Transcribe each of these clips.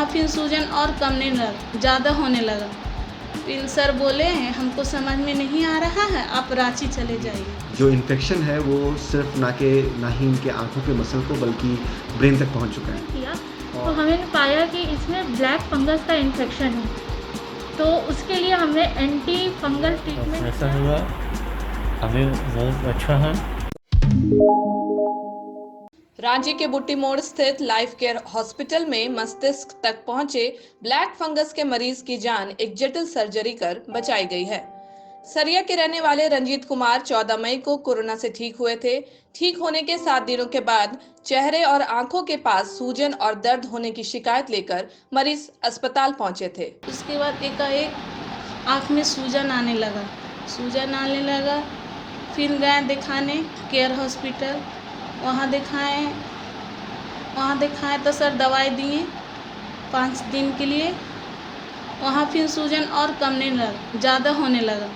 वहाँ फिर सूजन और कमने लगा, ज़्यादा होने लगा। फिर सर बोले हमको समझ में नहीं आ रहा है, आप रांची चले जाइए। जो इन्फेक्शन है वो सिर्फ ना ही इनके आँखों के मसल को बल्कि ब्रेन तक पहुंच चुका है। किया तो हमें पाया कि इसमें ब्लैक फंगस का इन्फेक्शन है, तो उसके लिए हमने एंटी फंगल ट्रीटमेंट ऐसा हुआ, अभी बहुत अच्छा है। रांची के बुट्टी मोड़ स्थित लाइफ केयर हॉस्पिटल में मस्तिष्क तक पहुंचे ब्लैक फंगस के मरीज की जान एक जटिल सर्जरी कर बचाई गई है। सरिया के रहने वाले रंजीत कुमार 14 मई को कोरोना से ठीक हुए थे। ठीक होने के 7 दिनों के बाद चेहरे और आंखों के पास सूजन और दर्द होने की शिकायत लेकर मरीज अस्पताल पहुंचे थे। उसके बाद एकाएक आँख में सूजन आने लगा। फिर गए दिखाने केयर हॉस्पिटल, वहाँ दिखाए तो सर दवाई दिए 5 दिन के लिए। वहाँ फिर सूजन और कमने लगा, ज़्यादा होने लगा।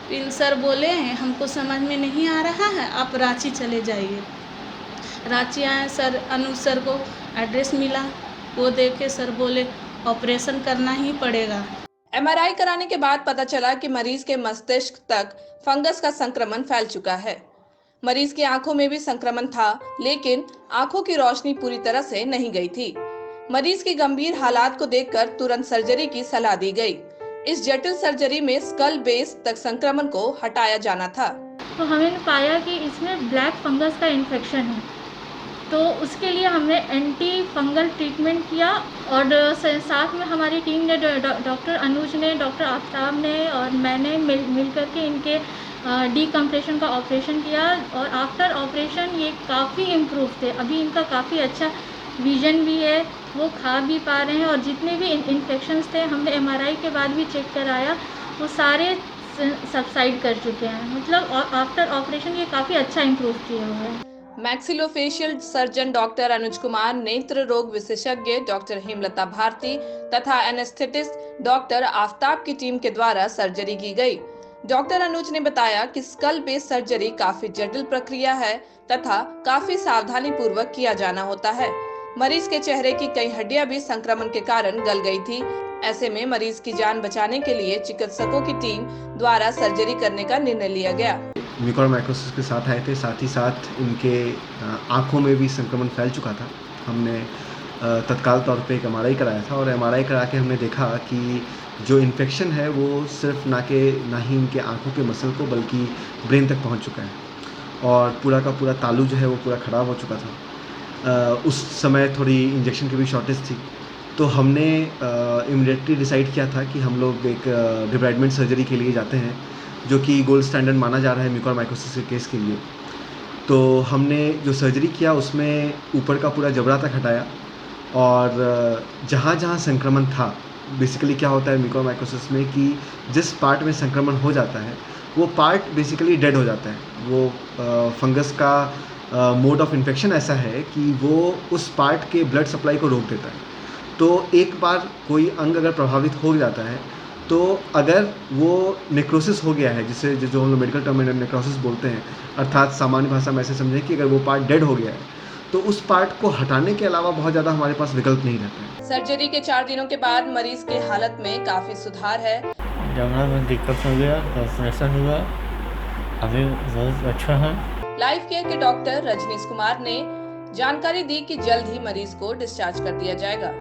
फिर सर बोले हमको समझ में नहीं आ रहा है, आप रांची चले जाइए। रांची आए, सर अनुज सर को एड्रेस मिला, वो देखे सर बोले ऑपरेशन करना ही पड़ेगा। एमआरआई कराने के बाद पता चला कि मरीज के मस्तिष्क तक फंगस का संक्रमण फैल चुका है। मरीज की आंखों में भी संक्रमण था, लेकिन आंखों की रोशनी पूरी तरह से नहीं गई थी। मरीज की गंभीर हालात को देखकर तुरंत सर्जरी की सलाह दी गई। इस जटिल सर्जरी में स्कल बेस तक संक्रमण को हटाया जाना था। तो हमें पाया कि इसमें ब्लैक फंगस का इन्फेक्शन है, तो उसके लिए हमने एंटी फंगल ट्रीटमेंट किया और साथ में हमारी टीम ने डॉक्टर अनुज ने, डॉक्टर आफ्ताब ने और मैंने मिल करके इनके डीकम्प्रेशन का ऑपरेशन किया। और आफ्टर ऑपरेशन ये काफ़ी इम्प्रूव थे, अभी इनका काफ़ी अच्छा विजन भी है, वो खा भी पा रहे हैं। और जितने भी इन्फेक्शंस थे हमने एमआरआई के बाद भी चेक कराया, वो सारे सबसाइड कर चुके हैं। मतलब आफ्टर ऑपरेशन ये काफ़ी अच्छा इम्प्रूव किए हुए हैं। Maxillofacial surgeon doctor Anuj Kumar, नेत्र रोग विशेषज्ञ डॉक्टर हेमलता भारती तथा एनेस्थेटिस्ट डॉक्टर आफ्ताब की टीम के द्वारा सर्जरी की गई। डॉक्टर अनुज ने बताया कि स्कल बेस सर्जरी काफी जटिल प्रक्रिया है तथा काफी सावधानी पूर्वक किया जाना होता है। मरीज के चेहरे की कई हड्डियां भी संक्रमण के कारण गल गई थी। ऐसे में मरीज की जान बचाने के लिए चिकित्सकों की टीम द्वारा सर्जरी करने का निर्णय लिया गया। म्यूकोरमाइकोसिस के साथ आए थे, साथ ही साथ इनके आँखों में भी संक्रमण फैल चुका था। हमने तत्काल तौर पे एक एमआरआई कराया था और एमआरआई करा के हमने देखा कि जो इन्फेक्शन है वो सिर्फ ना ही इनके आँखों के मसल को बल्कि ब्रेन तक पहुंच चुका है और पूरा का पूरा तालू जो है वो पूरा खराब हो चुका था। उस समय थोड़ी इंजेक्शन की भी शॉर्टेज थी, तो हमने इमीडिएटली डिसाइड किया था कि हम लोग एक डिब्राइडमेंट सर्जरी के लिए जाते हैं, जो कि गोल्ड स्टैंडर्ड माना जा रहा है म्यूकोरमाइकोसिस के केस के लिए। तो हमने जो सर्जरी किया उसमें ऊपर का पूरा जबड़ा तक हटाया और जहाँ जहाँ संक्रमण था, बेसिकली क्या होता है म्यूकोरमाइकोसिस में कि जिस पार्ट में संक्रमण हो जाता है वो पार्ट बेसिकली डेड हो जाता है। वो फंगस का मोड ऑफ इन्फेक्शन ऐसा है कि वो उस पार्ट के ब्लड सप्लाई को रोक देता है। तो एक बार कोई अंग अगर प्रभावित हो जाता है, तो अगर वो नेक्रोसिस हो गया है, जिसे जो हम लोग मेडिकल टर्म में नेक्रोसिस बोलते हैं, अर्थात सामान्य भाषा में ऐसे समझें कि अगर वो पार्ट डेड हो गया है तो उस पार्ट को हटाने के अलावा बहुत ज़्यादा हमारे पास विकल्प नहीं रहता है। सर्जरी के 4 दिनों के बाद मरीज के हालत में काफी सुधार है। जमना में दिक्कत हो गया, ऑपरेशन हुआ, अभी बहुत अच्छा है। लाइफ केयर के डॉक्टर रजनीश कुमार ने जानकारी दी कि जल्द ही मरीज को डिस्चार्ज कर दिया जाएगा।